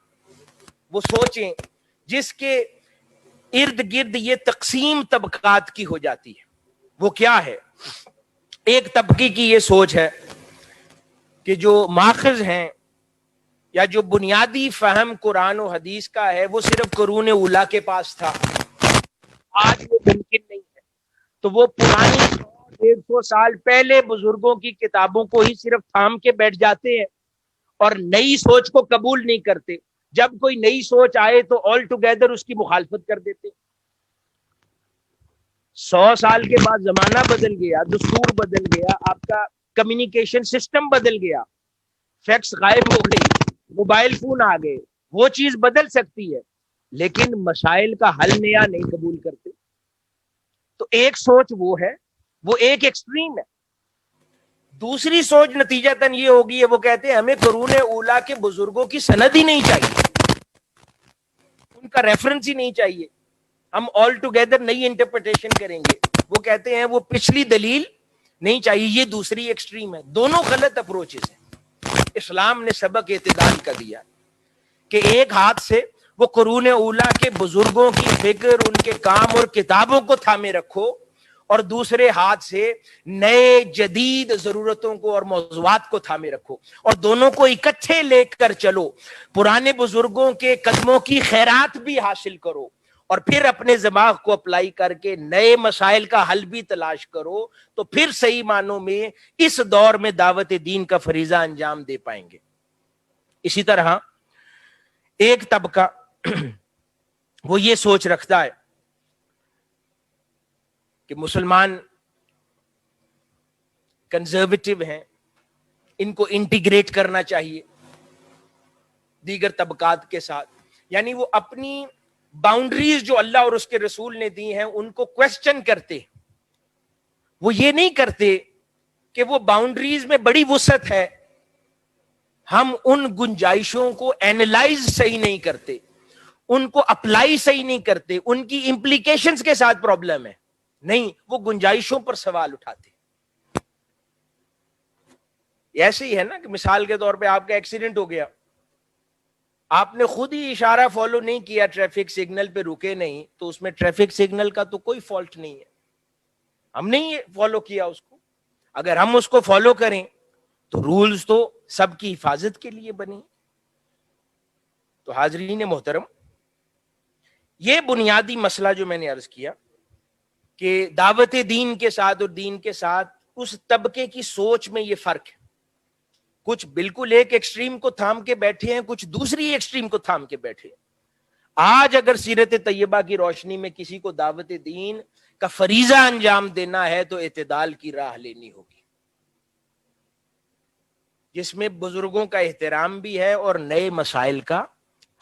[SPEAKER 1] وہ سوچیں, جس کے ارد گرد یہ تقسیم طبقات کی ہو جاتی ہے. وہ کیا ہے؟ ایک طبقے کی یہ سوچ ہے کہ جو ماخذ ہیں یا جو بنیادی فہم قرآن و حدیث کا ہے وہ صرف قرون اولیٰ کے پاس تھا, آج وہ ممکن نہیں ہے. تو وہ پرانی 100-150 سال پہلے بزرگوں کی کتابوں کو ہی صرف تھام کے بیٹھ جاتے ہیں اور نئی سوچ کو قبول نہیں کرتے. جب کوئی نئی سوچ آئے تو آل ٹوگیدر اس کی مخالفت کر دیتے. 100 سال کے بعد زمانہ بدل گیا, دستور بدل گیا, آپ کا کمیونیکیشن سسٹم بدل گیا, فیکس غائب ہو گئی, موبائل فون آ گئے, وہ چیز بدل سکتی ہے, لیکن مسائل کا حل نیا نہیں قبول کرتے. تو ایک سوچ وہ ہے, وہ ایک ایکسٹریم ہے. دوسری سوچ نتیجتاً یہ ہوگی, وہ کہتے ہیں ہمیں قرون اولیٰ کے بزرگوں کی سند ہی نہیں چاہیے, ان کا ریفرنس ہی نہیں چاہیے, ہم آل ٹوگیدر نئی انٹرپریٹیشن کریں گے. وہ کہتے ہیں وہ پچھلی دلیل نہیں چاہیے. یہ دوسری ایکسٹریم ہے. دونوں غلط اپروچز ہیں. اسلام نے سبق اعتدال کا دیا کہ ایک ہاتھ سے وہ قرون اولیٰ کے بزرگوں کی فکر, ان کے کام اور کتابوں کو تھامے رکھو, اور دوسرے ہاتھ سے نئے جدید ضرورتوں کو اور موضوعات کو تھامے رکھو, اور دونوں کو اکٹھے لے کر چلو. پرانے بزرگوں کے قدموں کی خیرات بھی حاصل کرو, اور پھر اپنے دماغ کو اپلائی کر کے نئے مسائل کا حل بھی تلاش کرو. تو پھر صحیح معنوں میں اس دور میں دعوت دین کا فریضہ انجام دے پائیں گے. اسی طرح ایک طبقہ وہ یہ سوچ رکھتا ہے کہ مسلمان کنزرویٹو ہیں, ان کو انٹیگریٹ کرنا چاہیے دیگر طبقات کے ساتھ. یعنی وہ اپنی باؤنڈریز جو اللہ اور اس کے رسول نے دی ہیں ان کو کویسچن کرتے. وہ یہ نہیں کرتے کہ وہ باؤنڈریز میں بڑی وسعت ہے, ہم ان گنجائشوں کو اینالائز صحیح نہیں کرتے, ان کو اپلائی صحیح نہیں کرتے, ان کی امپلیکیشنز کے ساتھ پرابلم ہے. نہیں, وہ گنجائشوں پر سوال اٹھاتے. ایسے ہی ہے نا کہ مثال کے طور پہ آپ کا ایکسیڈنٹ ہو گیا, آپ نے خود ہی اشارہ فالو نہیں کیا, ٹریفک سگنل پہ رکے نہیں, تو اس میں ٹریفک سگنل کا تو کوئی فالٹ نہیں ہے, ہم نے فالو کیا اس کو. اگر ہم اس کو فالو کریں تو رولز تو سب کی حفاظت کے لیے بنے. تو حاضرین محترم, یہ بنیادی مسئلہ جو میں نے عرض کیا کہ دعوت دین کے ساتھ اور دین کے ساتھ اس طبقے کی سوچ میں یہ فرق ہے. کچھ بالکل ایک ایکسٹریم کو تھام کے بیٹھے ہیں, کچھ دوسری ایکسٹریم کو تھام کے بیٹھے. آج اگر سیرت طیبہ کی روشنی میں کسی کو دعوت دین کا فریضہ انجام دینا ہے تو اعتدال کی راہ لینی ہوگی, جس میں بزرگوں کا احترام بھی ہے اور نئے مسائل کا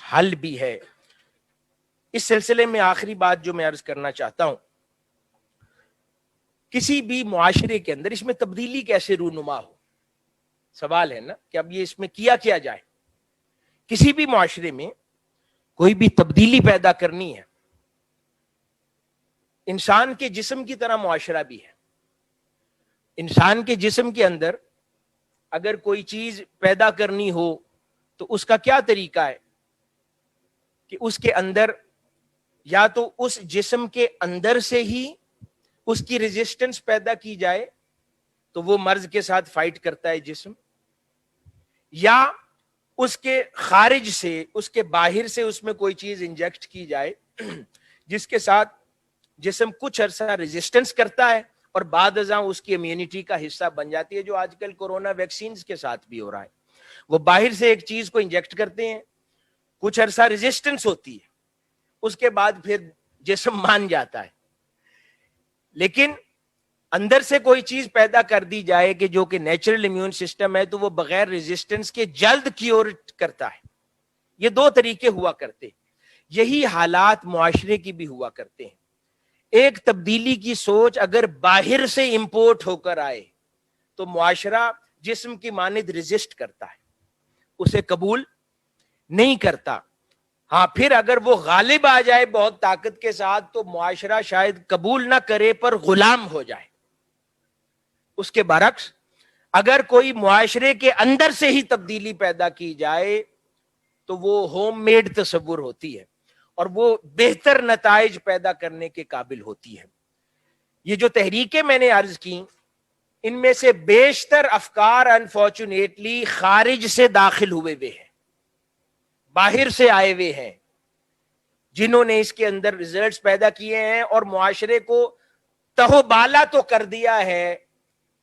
[SPEAKER 1] حل بھی ہے. اس سلسلے میں آخری بات جو میں عرض کرنا چاہتا ہوں, کسی بھی معاشرے کے اندر اس میں تبدیلی کیسے رونما ہو, سوال ہے نا کہ اب یہ اس میں کیا جائے. کسی بھی معاشرے میں کوئی بھی تبدیلی پیدا کرنی ہے, انسان کے جسم کی طرح معاشرہ بھی ہے. انسان کے جسم کے اندر اگر کوئی چیز پیدا کرنی ہو تو اس کا کیا طریقہ ہے کہ اس کے اندر یا تو اس جسم کے اندر سے ہی اس کی ریزسٹنس پیدا کی جائے تو وہ مرض کے ساتھ فائٹ کرتا ہے جسم, یا اس کے خارج سے, اس کے باہر سے اس میں کوئی چیز انجیکٹ کی جائے جس کے ساتھ جسم کچھ عرصہ ریزسٹنس کرتا ہے اور بعد ازاں اس کی امیونٹی کا حصہ بن جاتی ہے, جو آج کل کورونا ویکسینز کے ساتھ بھی ہو رہا ہے. وہ باہر سے ایک چیز کو انجیکٹ کرتے ہیں, کچھ عرصہ ریزسٹنس ہوتی ہے, اس کے بعد پھر جسم مان جاتا ہے. لیکن اندر سے کوئی چیز پیدا کر دی جائے کہ جو کہ نیچرل امیون سسٹم ہے تو وہ بغیر ریزسٹنس کے جلد کیور کرتا ہے. یہ دو طریقے ہوا کرتے. یہی حالات معاشرے کی بھی ہوا کرتے ہیں. ایک تبدیلی کی سوچ اگر باہر سے امپورٹ ہو کر آئے تو معاشرہ جسم کی مانند ریزسٹ کرتا ہے, اسے قبول نہیں کرتا. ہاں, پھر اگر وہ غالب آ جائے بہت طاقت کے ساتھ تو معاشرہ شاید قبول نہ کرے پر غلام ہو جائے. اس کے برعکس اگر کوئی معاشرے کے اندر سے ہی تبدیلی پیدا کی جائے تو وہ ہوم میڈ تصور ہوتی ہے اور وہ بہتر نتائج پیدا کرنے کے قابل ہوتی ہے. یہ جو تحریکیں میں نے عرض کی, ان میں سے بیشتر افکار انفارچونیٹلی خارج سے داخل ہوئے ہیں, باہر سے آئے ہوئے ہیں, جنہوں نے اس کے اندر ریزلٹس پیدا کیے ہیں اور معاشرے کو تہو بالا تو کر دیا ہے,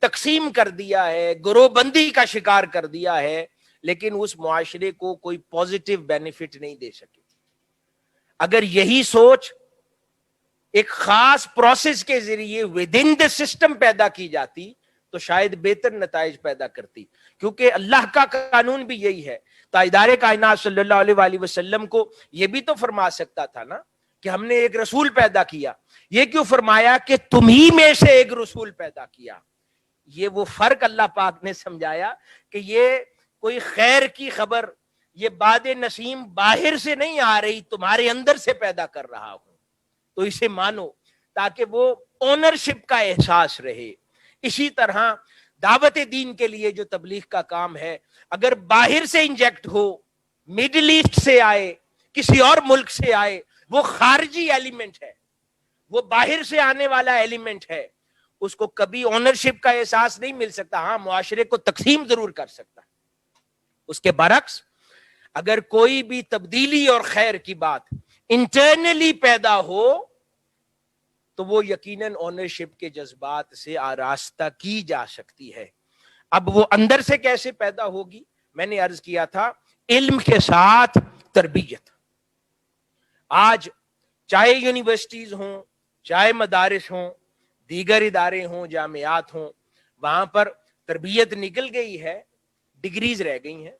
[SPEAKER 1] تقسیم کر دیا ہے, گروہ بندی کا شکار کر دیا ہے, لیکن اس معاشرے کو کوئی پازیٹیو بینیفٹ نہیں دے سکے. اگر یہی سوچ ایک خاص پروسیس کے ذریعے ود ان دا سسٹم پیدا کی جاتی تو شاید بہتر نتائج پیدا کرتی، کیونکہ اللہ کا قانون بھی یہی ہے۔ تاجدار کائنات صلی اللہ علیہ وآلہ وسلم کو یہ بھی تو فرما سکتا تھا نا کہ ہم نے ایک رسول پیدا کیا، یہ کیوں فرمایا کہ تمہی میں سے ایک رسول پیدا کیا؟ یہ وہ فرق اللہ پاک نے سمجھایا کہ یہ کوئی خیر کی خبر، یہ باد نسیم باہر سے نہیں آ رہی، تمہارے اندر سے پیدا کر رہا ہوں، تو اسے مانو تاکہ وہ اونرشپ کا احساس رہے۔ اسی طرح دعوت دین کے لیے جو تبلیغ کا کام ہے، اگر باہر سے انجیکٹ ہو، میڈل ایسٹ سے آئے، کسی اور ملک سے آئے، وہ خارجی ایلیمنٹ ہے، وہ باہر سے آنے والا ایلیمنٹ ہے، اس کو کبھی اونرشپ کا احساس نہیں مل سکتا۔ ہاں، معاشرے کو تقسیم ضرور کر سکتا ہے۔ اس کے برعکس اگر کوئی بھی تبدیلی اور خیر کی بات انٹرنلی پیدا ہو تو وہ یقیناً اونرشپ کے جذبات سے آراستہ کی جا سکتی ہے۔ اب وہ اندر سے کیسے پیدا ہوگی؟ میں نے عرض کیا تھا، علم کے ساتھ تربیت۔ آج چاہے یونیورسٹیز ہوں، چاہے مدارس ہوں، دیگر ادارے ہوں، جامعات ہوں، وہاں پر تربیت نکل گئی ہے، ڈگریز رہ گئی ہیں۔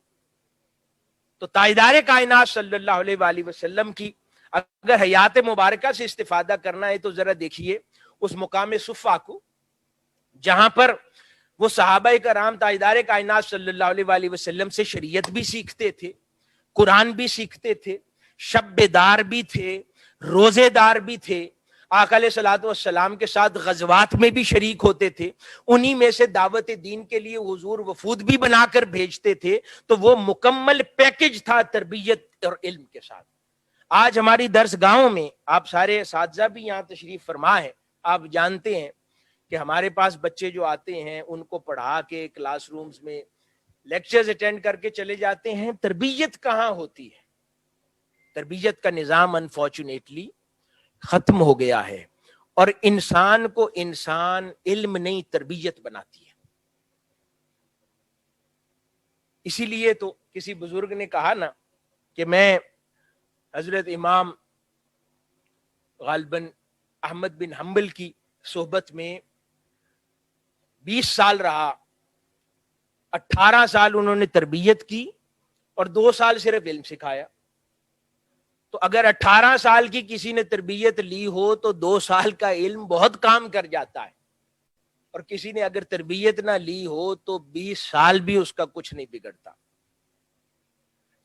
[SPEAKER 1] تو تاجدار کائنات صلی اللہ علیہ وآلہ وسلم کی اگر حیات مبارکہ سے استفادہ کرنا ہے تو ذرا دیکھیے اس مقام صفا کو، جہاں پر وہ صحابہ کرام تاجدار کائنات صلی اللہ علیہ وآلہ وسلم سے شریعت بھی سیکھتے تھے، قرآن بھی سیکھتے تھے، شب دار بھی تھے، روزے دار بھی تھے، آقا علیہ الصلوۃ والسلام کے ساتھ غزوات میں بھی شریک ہوتے تھے، انہی میں سے دعوت دین کے لیے حضور وفود بھی بنا کر بھیجتے تھے۔ تو وہ مکمل پیکج تھا تربیت اور علم کے ساتھ۔ آج ہماری درس گاہوں میں، آپ سارے اساتذہ بھی یہاں تشریف فرما ہیں، آپ جانتے ہیں کہ ہمارے پاس بچے جو آتے ہیں ان کو پڑھا کے کلاس رومز میں لیکچرز اٹینڈ کر کے چلے جاتے ہیں، تربیت کہاں ہوتی ہے؟ تربیت کا نظام انفارچونیٹلی ختم ہو گیا ہے، اور انسان کو انسان علم نہیں تربیت بناتی ہے۔ اسی لیے تو کسی بزرگ نے کہا نا کہ میں حضرت امام غالباً احمد بن حنبل کی صحبت میں 20 سال رہا، 18 سال انہوں نے تربیت کی اور 2 سال صرف علم سکھایا۔ تو اگر 18 سال کی کسی نے تربیت لی ہو تو 2 سال کا علم بہت کام کر جاتا ہے، اور کسی نے اگر تربیت نہ لی ہو تو 20 سال بھی اس کا کچھ نہیں بگڑتا۔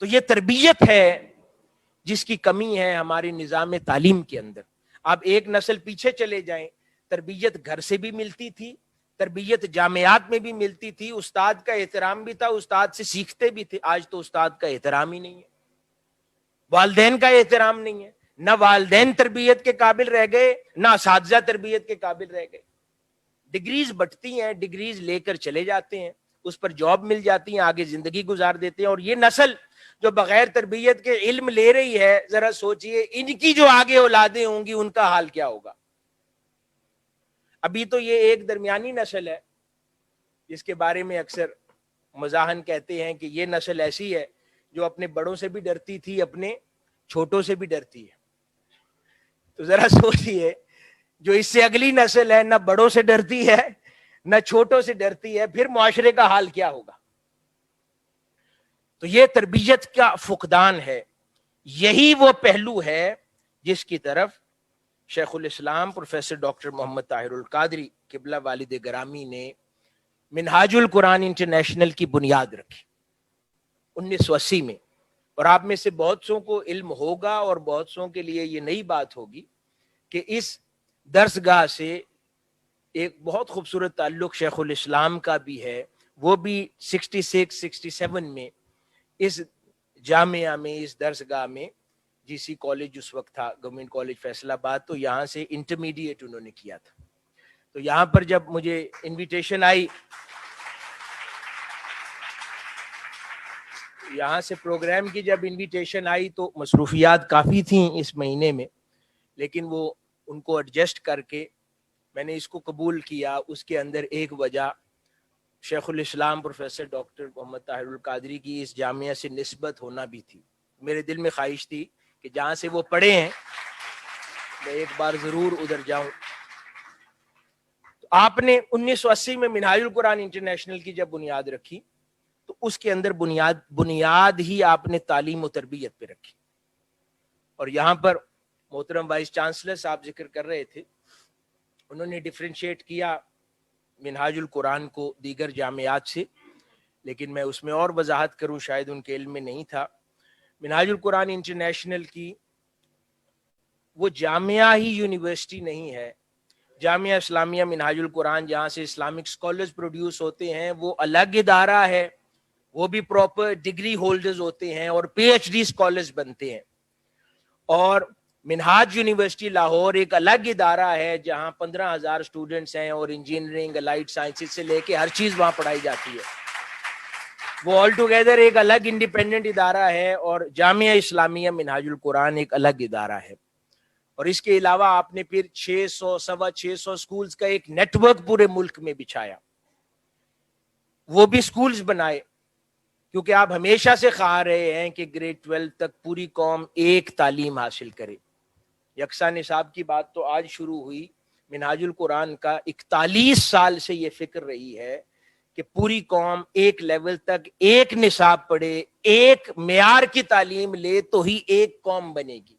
[SPEAKER 1] تو یہ تربیت ہے جس کی کمی ہے ہماری نظام تعلیم کے اندر۔ آپ ایک نسل پیچھے چلے جائیں، تربیت گھر سے بھی ملتی تھی، تربیت جامعات میں بھی ملتی تھی، استاد کا احترام بھی تھا، استاد سے سیکھتے بھی تھے۔ آج تو استاد کا احترام ہی نہیں ہے، والدین کا احترام نہیں ہے، نہ والدین تربیت کے قابل رہ گئے، نہ اساتذہ تربیت کے قابل رہ گئے۔ ڈگریز بٹتی ہیں، ڈگریز لے کر چلے جاتے ہیں، اس پر جاب مل جاتی ہیں، آگے زندگی گزار دیتے ہیں۔ اور یہ نسل جو بغیر تربیت کے علم لے رہی ہے، ذرا سوچئے ان کی جو آگے اولادیں ہوں گی ان کا حال کیا ہوگا۔ ابھی تو یہ ایک درمیانی نسل ہے جس کے بارے میں اکثر مزاحن کہتے ہیں کہ یہ نسل ایسی ہے جو اپنے بڑوں سے بھی ڈرتی تھی، اپنے چھوٹوں سے بھی ڈرتی ہے۔ تو ذرا سوچئے جو اس سے اگلی نسل ہے، نہ بڑوں سے ڈرتی ہے نہ چھوٹوں سے ڈرتی ہے، پھر معاشرے کا حال کیا ہوگا؟ تو یہ تربیت کا فقدان ہے۔ یہی وہ پہلو ہے جس کی طرف شیخ الاسلام پروفیسر ڈاکٹر محمد طاہر القادری قبلہ والد گرامی نے منہاج القرآن انٹرنیشنل کی بنیاد رکھی 1980 میں۔ اور آپ میں سے بہت سوں کو علم ہوگا اور بہت سوں کے لیے یہ نئی بات ہوگی کہ اس درسگاہ سے ایک بہت خوبصورت تعلق شیخ الاسلام کا بھی ہے، وہ بھی 66-67 میں اس جامعہ میں، اس درسگاہ میں، جی سی کالج اس وقت تھا، گورنمنٹ کالج فیصل آباد، تو یہاں سے انٹرمیڈیٹ انہوں نے کیا تھا۔ تو یہاں پر جب مجھے انویٹیشن آئی، یہاں سے پروگرام کی جب انویٹیشن آئی تو مصروفیات کافی تھیں اس مہینے میں، لیکن وہ ان کو ایڈجسٹ کر کے میں نے اس کو قبول کیا۔ اس کے اندر ایک وجہ شیخ الاسلام پروفیسر ڈاکٹر محمد طاہر القادری کی اس جامعہ سے نسبت ہونا بھی تھی۔ میرے دل میں خواہش تھی کہ جہاں سے وہ پڑھے ہیں میں ایک بار ضرور ادھر جاؤں۔ تو آپ نے 1980 میں منہاج القرآن انٹرنیشنل کی جب بنیاد رکھی تو اس کے اندر بنیاد ہی آپ نے تعلیم و تربیت پہ رکھی. اور یہاں پر محترم وائس چانسلر صاحب ذکر کر رہے تھے, انہوں نے ڈیفرینشیٹ کیا منہاج القرآن کو دیگر جامعات سے, لیکن میں اس میں اور وضاحت کروں, شاید ان کے علم میں نہیں تھا. منہاج القرآن انٹرنیشنل کی وہ جامعہ ہی یونیورسٹی نہیں ہے. جامعہ اسلامیہ منہاج القرآن جہاں سے اسلامک اسکالرز پروڈیوس ہوتے ہیں وہ الگ ادارہ ہے, وہ بھی پراپر ڈگری ہولڈرز ہوتے ہیں اور پی ایچ ڈی اسکالرز بنتے ہیں. اور منہاج یونیورسٹی لاہور ایک الگ ادارہ ہے جہاں 15,000 اسٹوڈنٹس ہیں اور انجینئرنگ الائڈ سائنسز سے لے کے ہر چیز وہاں پڑھائی جاتی ہے. وہ آل ٹوگیدر ایک الگ انڈیپینڈنٹ ادارہ ہے, اور جامعہ اسلامیہ منہاج القرآن ایک الگ ادارہ ہے. اور اس کے علاوہ آپ نے پھر 600 سکولز کا ایک نیٹ ورک پورے ملک میں بچھایا, وہ بھی سکولز بنائے, کیونکہ آپ ہمیشہ سے خواہ رہے ہیں کہ گریڈ 12 تک پوری قوم ایک تعلیم حاصل کرے. یکساں نصاب کی بات تو آج شروع ہوئی, منہاج القرآن کا 41 سال سے یہ فکر رہی ہے کہ پوری قوم ایک لیول تک ایک نصاب پڑھے, ایک معیار کی تعلیم لے تو ہی ایک قوم بنے گی.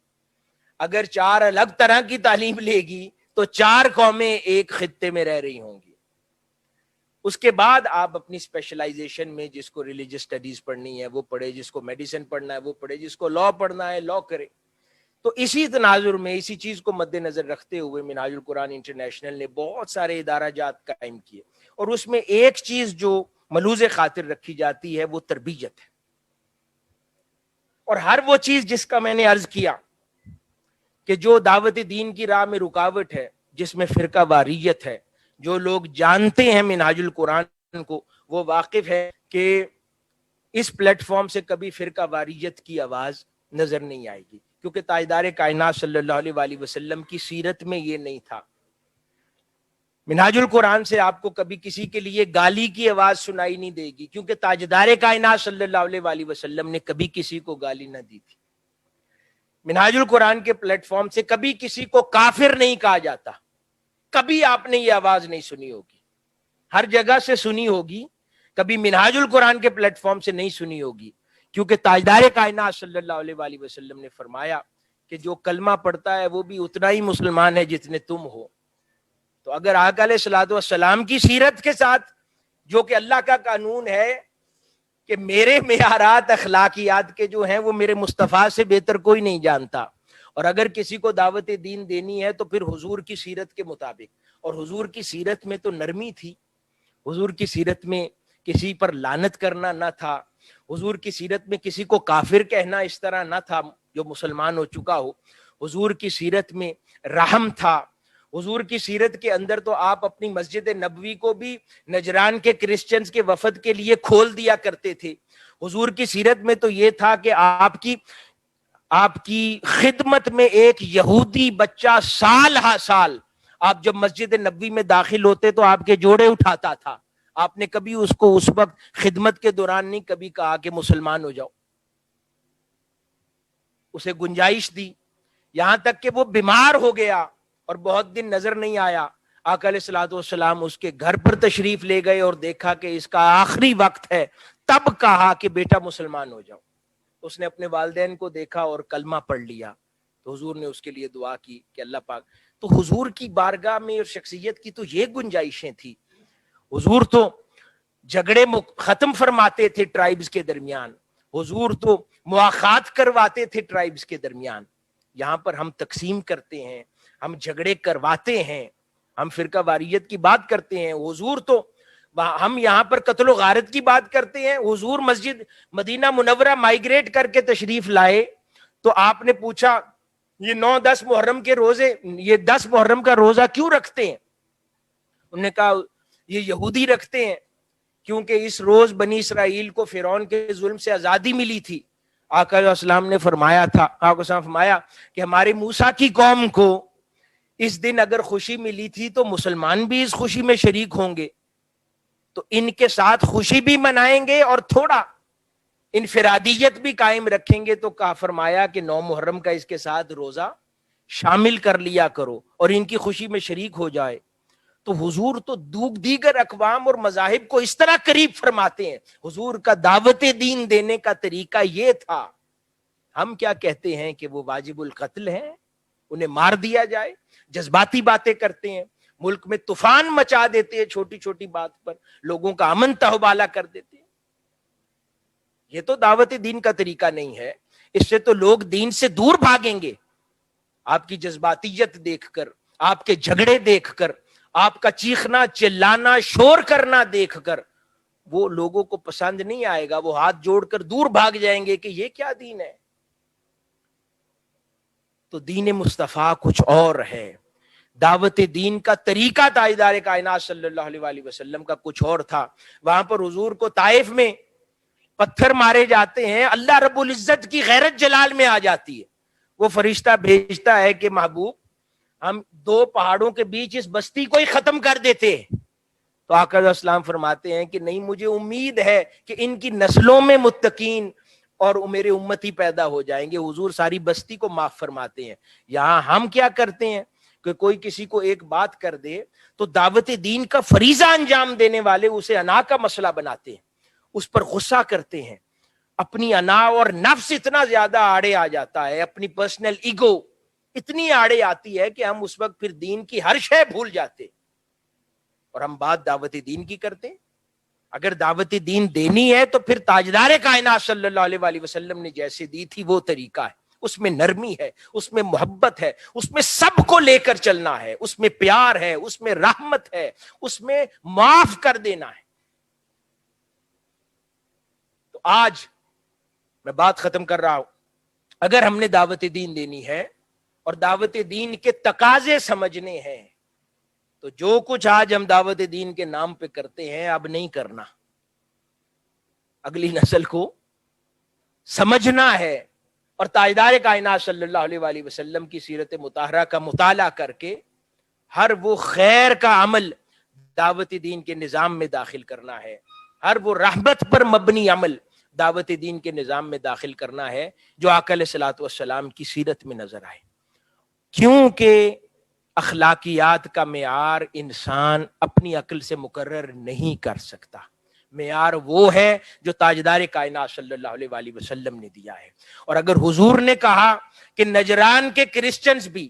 [SPEAKER 1] اگر 4 الگ طرح کی تعلیم لے گی تو 4 قومیں ایک خطے میں رہ رہی ہوں گی. اس کے بعد آپ اپنی اسپیشلائزیشن میں جس کو ریلیجس اسٹڈیز پڑھنی ہے وہ پڑھے, جس کو میڈیسن پڑھنا ہے وہ پڑھے, جس کو لا پڑھنا ہے لا کرے. تو اسی تناظر میں اسی چیز کو مد نظر رکھتے ہوئے منہاج القرآن انٹرنیشنل نے بہت سارے ادارہ جات قائم کیے, اور اس میں ایک چیز جو ملوز خاطر رکھی جاتی ہے وہ تربیت ہے. اور ہر وہ چیز جس کا میں نے عرض کیا کہ جو دعوت دین کی راہ میں رکاوٹ ہے, جس میں فرقہ واریت ہے, جو لوگ جانتے ہیں منہاج القرآن کو وہ واقف ہے کہ اس پلیٹ فارم سے کبھی فرقہ واریت کی آواز نظر نہیں آئے گی, کیونکہ تاجدار کائنات صلی اللہ علیہ وآلہ وسلم کی سیرت میں یہ نہیں تھا. منہاج القرآن سے آپ کو کبھی کسی کے لیے گالی کی آواز سنائی نہیں دے گی, کیونکہ تاجدار کائنات صلی اللہ علیہ وآلہ وسلم نے کبھی کسی کو گالی نہ دی تھی. منہاج القرآن کے پلیٹ فارم سے کبھی کسی کو کافر نہیں کہا جاتا, کبھی آپ نے یہ آواز نہیں سنی ہوگی. ہر جگہ سے سنی ہوگی, کبھی منہاج القرآن کے پلیٹ فارم سے نہیں سنی ہوگی, کیونکہ تاجدار کائنات صلی اللہ علیہ وآلہ وسلم نے فرمایا کہ جو کلمہ پڑھتا ہے وہ بھی اتنا ہی مسلمان ہے جتنے تم ہو. تو اگر آقا علیہ الصلوۃ والسلام کی سیرت کے ساتھ, جو کہ اللہ کا قانون ہے کہ میرے معیارات اخلاقیات کے جو ہیں وہ میرے مصطفیٰ سے بہتر کوئی نہیں جانتا, اور اگر کسی کو دعوت دین دینی ہے تو پھر حضور کی سیرت کے مطابق. اور حضور کی سیرت میں تو نرمی تھی, حضور کی سیرت میں کسی پر لعنت کرنا نہ تھا, حضور کی سیرت میں کسی کو کافر کہنا اس طرح نہ تھا جو مسلمان ہو چکا ہو. حضور کی سیرت میں رحم تھا. حضور کی سیرت کے اندر تو آپ اپنی مسجد نبوی کو بھی نجران کے کرسچنز کے وفد کے لیے کھول دیا کرتے تھے. حضور کی سیرت میں تو یہ تھا کہ آپ کی خدمت میں ایک یہودی بچہ سال ہا سال آپ جب مسجد نبوی میں داخل ہوتے تو آپ کے جوڑے اٹھاتا تھا. آپ نے کبھی اس کو اس وقت خدمت کے دوران نہیں کبھی کہا کہ مسلمان ہو جاؤ, اسے گنجائش دی. یہاں تک کہ وہ بیمار ہو گیا اور بہت دن نظر نہیں آیا, آقا علیہ الصلوۃ والسلام اس کے گھر پر تشریف لے گئے اور دیکھا کہ اس کا آخری وقت ہے, تب کہا کہ بیٹا مسلمان ہو جاؤ. اس نے اپنے والدین کو دیکھا اور کلمہ پڑھ لیا, تو حضور نے اس کے لیے دعا کی کہ اللہ پاک. تو حضور کی بارگاہ میں اور شخصیت کی تو یہ گنجائشیں تھی. حضور تو جھگڑے ختم فرماتے تھے ٹرائبز کے درمیان, حضور تو مواخات کرواتے تھے ٹرائبز کے درمیان. یہاں پر ہم تقسیم کرتے ہیں, ہم جھگڑے کرواتے ہیں, ہم فرقہ واریت کی بات کرتے ہیں. حضور تو ہم یہاں پر قتل و غارت کی بات کرتے ہیں. حضور مسجد مدینہ منورہ مائیگریٹ کر کے تشریف لائے تو آپ نے پوچھا یہ 9-10 محرم کے روزے, یہ 10 محرم کا روزہ کیوں رکھتے ہیں؟ انہوں نے کہا یہ یہودی رکھتے ہیں کیونکہ اس روز بنی اسرائیل کو فرعون کے ظلم سے آزادی ملی تھی. آقا علیہ السلام نے فرمایا کہ ہمارے موسیٰ کی قوم کو اس دن اگر خوشی ملی تھی تو مسلمان بھی اس خوشی میں شریک ہوں گے, تو ان کے ساتھ خوشی بھی منائیں گے اور تھوڑا انفرادیت بھی قائم رکھیں گے. تو کہا فرمایا کہ 9 محرم کا اس کے ساتھ روزہ شامل کر لیا کرو اور ان کی خوشی میں شریک ہو جائے. تو حضور تو دیگر اقوام اور مذاہب کو اس طرح قریب فرماتے ہیں. حضور کا دعوت دین دینے کا طریقہ یہ تھا. ہم کیا کہتے ہیں کہ وہ واجب القتل ہیں, انہیں مار دیا جائے, جذباتی باتیں کرتے ہیں, ملک میں طوفان مچا دیتے ہیں, چھوٹی چھوٹی بات پر لوگوں کا امن تہوالہ کر دیتے ہیں. یہ تو دعوت دین کا طریقہ نہیں ہے. اس سے تو لوگ دین سے دور بھاگیں گے. آپ کی جذباتیت دیکھ کر, آپ کے جھگڑے دیکھ کر, آپ کا چیخنا چلانا شور کرنا دیکھ کر وہ لوگوں کو پسند نہیں آئے گا. وہ ہاتھ جوڑ کر دور بھاگ جائیں گے کہ یہ کیا دین ہے. تو دین مصطفیٰ کچھ اور ہے. دعوت دین کا طریقہ تاجدار کائنات صلی اللہ علیہ وآلہ وسلم کا کچھ اور تھا. وہاں پر حضور کو طائف میں پتھر مارے جاتے ہیں, اللہ رب العزت کی غیرت جلال میں آ جاتی ہے. وہ فرشتہ بھیجتا ہے کہ محبوب ہم دو پہاڑوں کے بیچ اس بستی کو ہی ختم کر دیتے. تو آقا علیہ السلام فرماتے ہیں کہ نہیں, مجھے امید ہے کہ ان کی نسلوں میں متقین اور میرے امتی پیدا ہو جائیں گے. حضور ساری بستی کو معاف فرماتے ہیں. یہاں ہم کیا کرتے ہیں کہ کوئی کسی کو ایک بات کر دے تو دعوت دین کا فریضہ انجام دینے والے اسے انا کا مسئلہ بناتے ہیں, اس پر غصہ کرتے ہیں. اپنی انا اور نفس اتنا زیادہ آڑے آ جاتا ہے, اپنی پرسنل ایگو اتنی آڑے آتی ہے کہ ہم اس وقت پھر دین کی ہر شے بھول جاتے اور ہم بات دعوت دین کی کرتے. اگر دعوت دین دینی ہے تو پھر تاجدار کائنات صلی اللہ علیہ وآلہ وسلم نے جیسے دی تھی وہ طریقہ ہے. اس میں نرمی ہے, اس میں محبت ہے, اس میں سب کو لے کر چلنا ہے, اس میں پیار ہے, اس میں رحمت ہے, اس میں معاف کر دینا ہے. تو آج میں بات ختم کر رہا ہوں. اگر ہم نے دعوت دین دینی ہے اور دعوت دین کے تقاضے سمجھنے ہیں تو جو کچھ آج ہم دعوت دین کے نام پہ کرتے ہیں اب نہیں کرنا. اگلی نسل کو سمجھنا ہے اور تاجدار کائنات صلی اللہ علیہ وآلہ وسلم کی سیرت مطہرہ کا مطالعہ کر کے ہر وہ خیر کا عمل دعوت دین کے نظام میں داخل کرنا ہے. ہر وہ رحمت پر مبنی عمل دعوت دین کے نظام میں داخل کرنا ہے جو آقا علیہ الصلوۃ والسلام کی سیرت میں نظر آئے. کیونکہ اخلاقیات کا معیار انسان اپنی عقل سے مقرر نہیں کر سکتا. معیار وہ ہے جو تاجدار کائنات صلی اللہ علیہ وآلہ وسلم نے دیا ہے. اور اگر حضور نے کہا کہ نجران کے کرسچنز بھی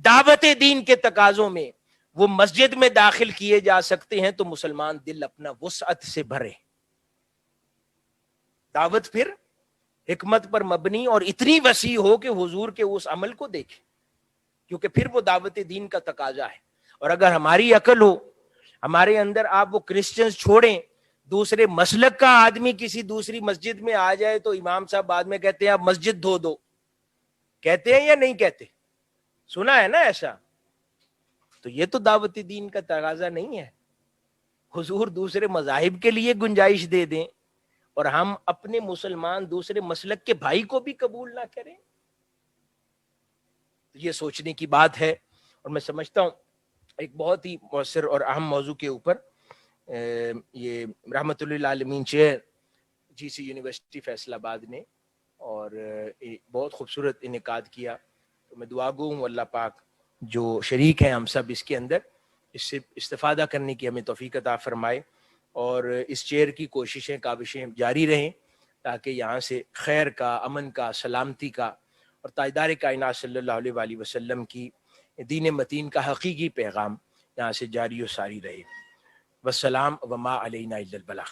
[SPEAKER 1] دعوت دین کے تقاضوں میں وہ مسجد میں داخل کیے جا سکتے ہیں تو مسلمان دل اپنا وسعت سے بھرے. دعوت پھر حکمت پر مبنی اور اتنی وسیع ہو کہ حضور کے اس عمل کو دیکھے, کیونکہ پھر وہ دعوت دین کا تقاضا ہے. اور اگر ہماری عقل ہو, ہمارے اندر آپ وہ کرسچنز چھوڑیں, دوسرے مسلک کا آدمی کسی دوسری مسجد میں آ جائے تو امام صاحب بعد میں کہتے ہیں آپ مسجد دھو دو. کہتے ہیں یا نہیں کہتے؟ سنا ہے نا ایسا. تو یہ تو دعوت دین کا تقاضا نہیں ہے. حضور دوسرے مذاہب کے لیے گنجائش دے دیں اور ہم اپنے مسلمان دوسرے مسلک کے بھائی کو بھی قبول نہ کریں. یہ سوچنے کی بات ہے. اور میں سمجھتا ہوں ایک بہت ہی مؤثر اور اہم موضوع کے اوپر یہ رحمت اللہ عالمین چیئر جی سی یونیورسٹی فیصل آباد نے اور بہت خوبصورت انعقاد کیا. تو میں دعا گو ہوں اللہ پاک جو شریک ہیں ہم سب اس کے اندر, اس سے استفادہ کرنے کی ہمیں توفیق عطا فرمائے اور اس چیئر کی کوششیں کاوشیں جاری رہیں تاکہ یہاں سے خیر کا, امن کا, سلامتی کا اور تاجدار کائنات صلی اللہ علیہ وآلہ وسلم کی دین متین کا حقیقی پیغام یہاں سے جاری و ساری رہے. والسلام وما علینا الا البلاغ.